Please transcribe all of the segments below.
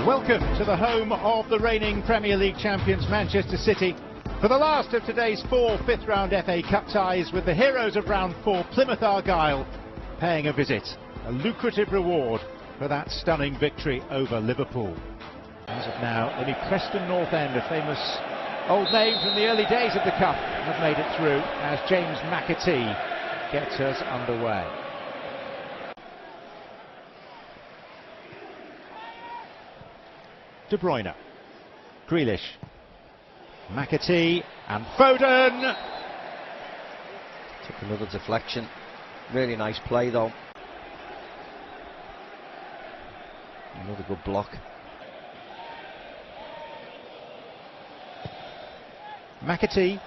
Welcome to the home of the reigning Premier League champions Manchester City for the last of today's 4 fifth-round FA Cup ties, with the heroes of round 4, Plymouth Argyle, paying a visit, a lucrative reward for that stunning victory over Liverpool. As of now, only Preston North End, a famous old name from the early days of the Cup, have made it through, as James McAtee gets us underway. De Bruyne, Grealish, McAtee and Foden. Took another deflection. Really nice play though. Another good block. McAtee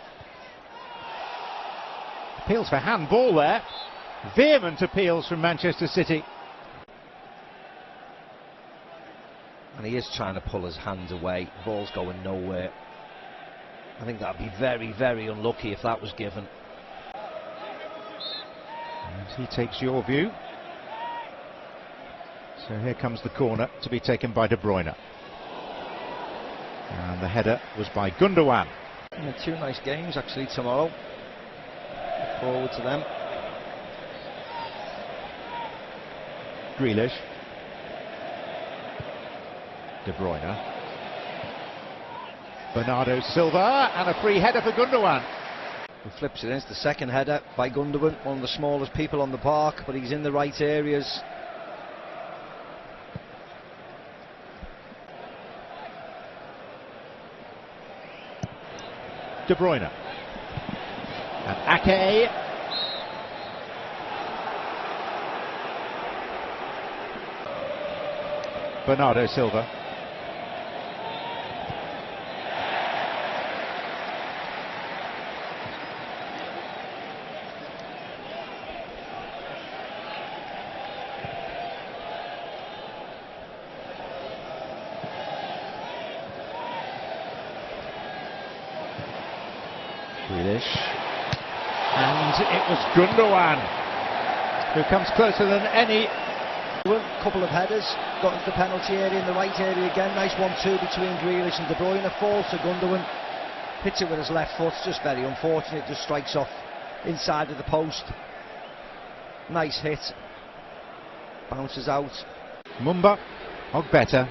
appeals for handball there. Vehement appeals from Manchester City. And he is trying to pull his hands away. Ball's going nowhere. I think that'd be very, very unlucky if that was given. And he takes your view. So here comes the corner to be taken by De Bruyne. And the header was by Gundogan. Yeah, 2 nice games actually tomorrow. Look forward to them. Grealish. De Bruyne. Bernardo Silva, and a free header for Gundogan. He flips it in. It's the second header by Gundogan, one of the smallest people on the park, but he's in the right areas. De Bruyne. And Ake. Bernardo Silva. Grealish, and it was Gundogan who comes closer than any. A couple of headers, got into the penalty area, in the right area again. Nice 1-2 between Grealish and De Bruyne. Falls to Gundogan, hits it with his left foot. Just very unfortunate. Just strikes off inside of the post. Nice hit, bounces out. Mumba, Ogbeta.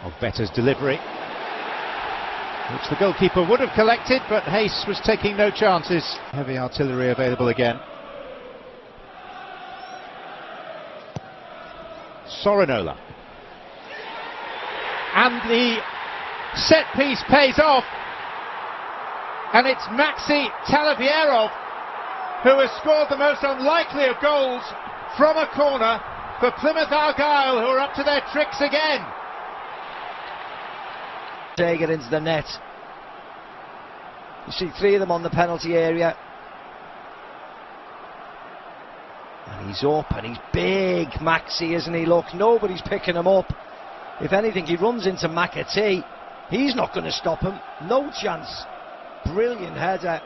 Ogbeta's delivery, which the goalkeeper would have collected, but Hayes was taking no chances. Heavy artillery available again. Sorinola. And the set piece pays off. And it's Maxi Talavierov who has scored the most unlikely of goals from a corner for Plymouth Argyle, who are up to their tricks again. Take it into the net. You see 3 of them on the penalty area. And he's up, and he's big, Maxi, isn't he? Look, nobody's picking him up. If anything, he runs into McAtee. He's not going to stop him. No chance. Brilliant header.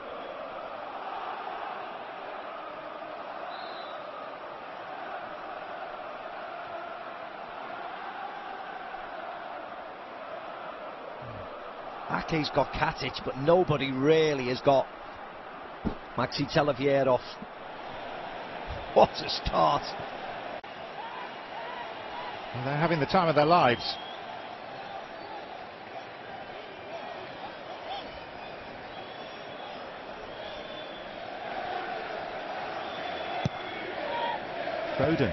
Ake's got Katic, but nobody really has got Maxi Talavierov. What a start. Well, they're having the time of their lives. Foden.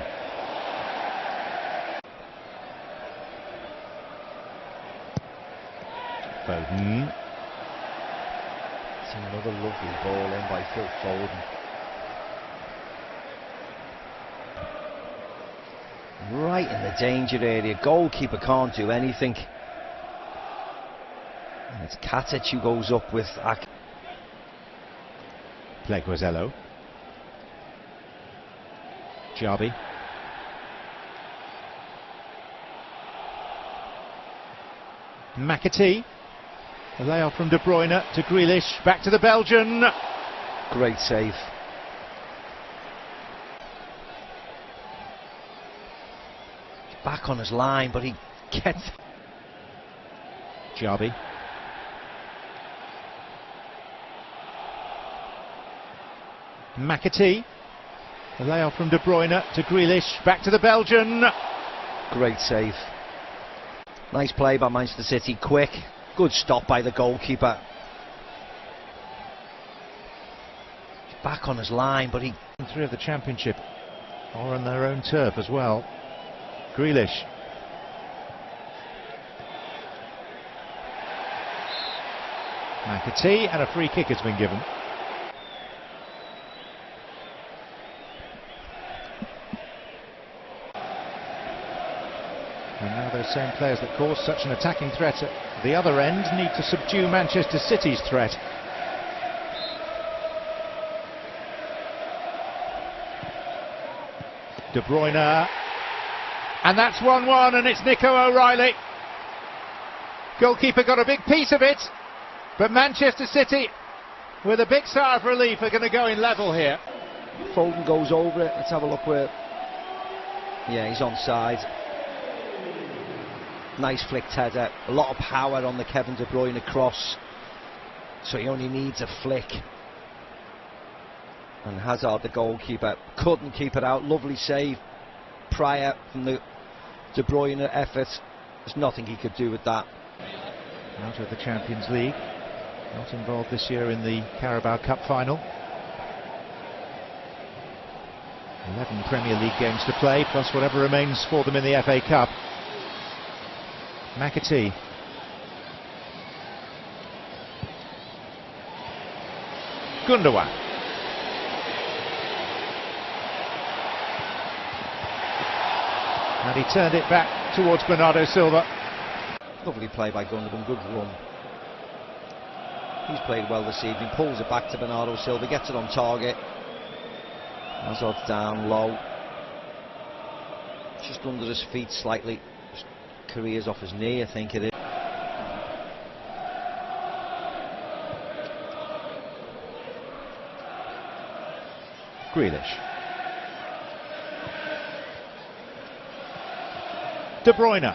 Foden. It's another lovely ball in by Phil Foden. Right in the danger area. Goalkeeper can't do anything. And it's Katic who goes up with Ake. Pleguezello. Jabi. McAtee. The layoff from De Bruyne to Grealish. Back to the Belgian. Great save. Back on his line, but he gets... Jarby. McAtee. The layoff from De Bruyne to Grealish. Back to the Belgian. Great save. Nice play by Manchester City, quick. Good stop by the goalkeeper. Back on his line, but he... Three of the Championship are on their own turf as well. Grealish. McAtee, and a free kick has been given. And now those same players that caused such an attacking threat at the other end need to subdue Manchester City's threat. De Bruyne, and that's 1-1, and it's Nico O'Reilly. Goalkeeper got a big piece of it, but Manchester City, with a big sigh of relief, are going to go in level here. Foden goes over it. Let's have a look where... Yeah, he's onside. Nice flicked header. A lot of power on the Kevin De Bruyne cross, so he only needs a flick. And Hazard, the goalkeeper, couldn't keep it out. Lovely save prior from the De Bruyne effort. There's nothing he could do with that. Out of the Champions League, not involved this year in the Carabao Cup final. 11 Premier League games to play, plus whatever remains for them in the FA Cup. McAtee. Gundogan. And he turned it back towards Bernardo Silva. Lovely play by Gundogan, good run. He's played well this evening, pulls it back to Bernardo Silva, gets it on target. Hazard's down low. Just under his feet slightly. Just careers off his knee, I think it is. Grealish. De Bruyne.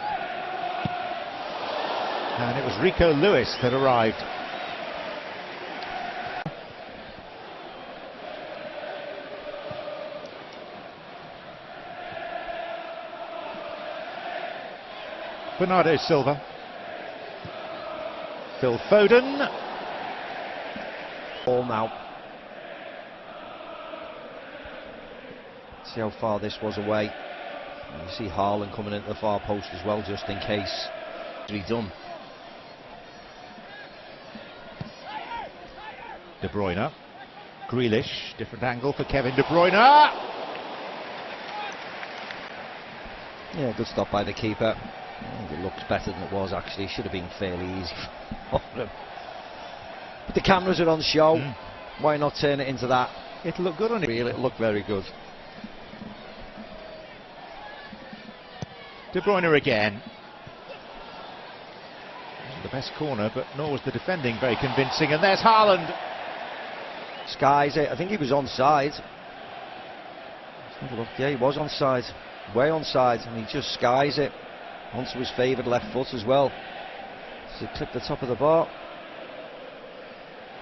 And it was Rico Lewis that arrived. Bernardo Silva. Phil Foden. Ball now. See how far this was away. You see Haaland coming into the far post as well, just in case. Redone. De Bruyne. Grealish. Different angle for Kevin De Bruyne. Yeah, good stop by the keeper. I think it looks better than it was actually. Should have been fairly easy for him. But the cameras are on show. Why not turn it into that? It'll look good on it. It'll look very good. De Bruyne again. The best corner, but nor was the defending very convincing. And there's Haaland. Skies it. I think he was onside. Let's have a look. Yeah, he was onside. Way onside, and he just skies it onto his favoured left foot as well. Does it clip the top of the bar?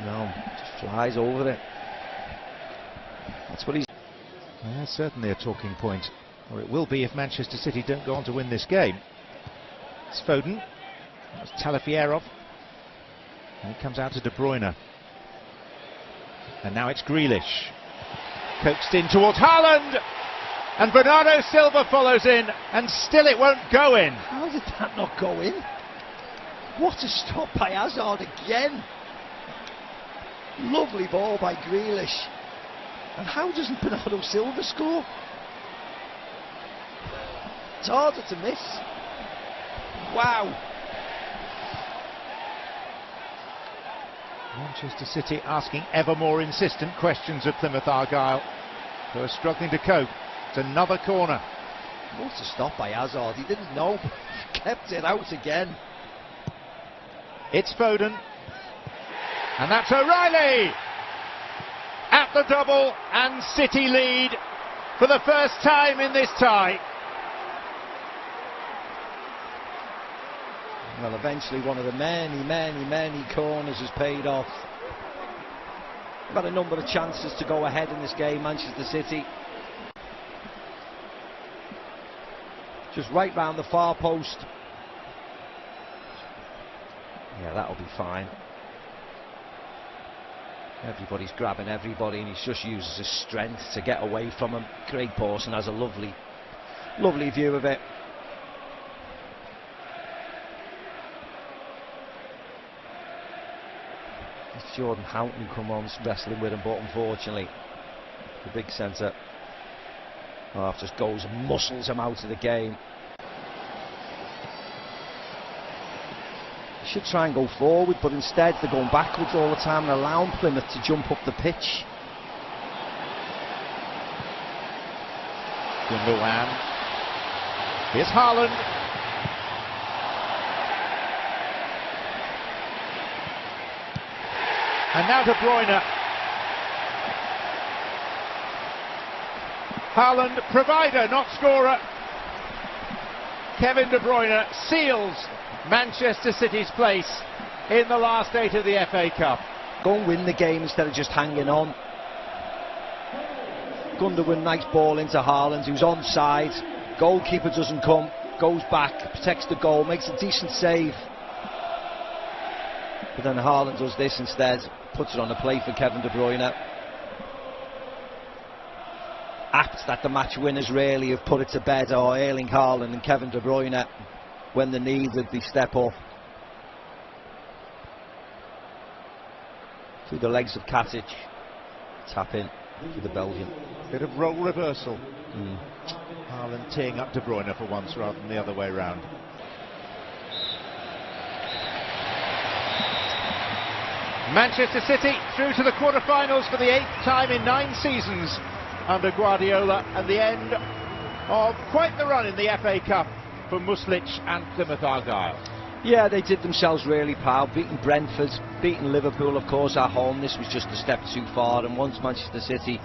No, just flies over it. That's what he's... Well, that's certainly a talking point, or it will be if Manchester City don't go on to win this game. It's Foden. That's Talafierov. And he comes out to De Bruyne. And now it's Grealish. Coaxed in towards Haaland! And Bernardo Silva follows in, and still it won't go in. How did that not go in? What a stop by Hazard again. Lovely ball by Grealish. And how doesn't Bernardo Silva score? It's harder to miss. Wow. Manchester City asking ever more insistent questions of Plymouth Argyle, who are struggling to cope. It's another corner. What a stop by Hazard. He didn't know, kept it out again. It's Foden. And that's O'Reilly at the double, and City lead for the first time in this tie. Well, eventually one of the many corners has paid off. They've had a number of chances to go ahead in this game, Manchester City. Just right round the far post. Yeah, that'll be fine. Everybody's grabbing everybody, and he just uses his strength to get away from him. Craig Pawson has a lovely view of it. It's Jordan Houghton who come on wrestling with him, but unfortunately the big centre half just goes and muscles him out of the game. They should try and go forward, but instead they're going backwards all the time and allowing Plymouth to jump up the pitch. Gundogan. Here's Haaland. And now De Bruyne. Haaland, provider, not scorer. Kevin De Bruyne seals Manchester City's place in the last 8 of the FA Cup. Go and win the game instead of just hanging on. Gundogan, nice ball into Haaland, who's onside. Goalkeeper doesn't come, goes back, protects the goal, makes a decent save. But then Haaland does this instead, puts it on the play for Kevin De Bruyne. Apt that the match winners really have put it to bed, or Erling Haaland and Kevin De Bruyne, when the needed they step up. Through the legs of Katic, tap in to the Belgian. Bit of role reversal. Haaland teeing up De Bruyne for once rather than the other way round. Manchester City through to the quarter-finals for the 8th time in 9 seasons under Guardiola, and the end of quite the run in the FA Cup for Muslic and Plymouth Argyle. Yeah, they did themselves really proud, beating Brentford, beating Liverpool of course at home. This was just a step too far, and once Manchester City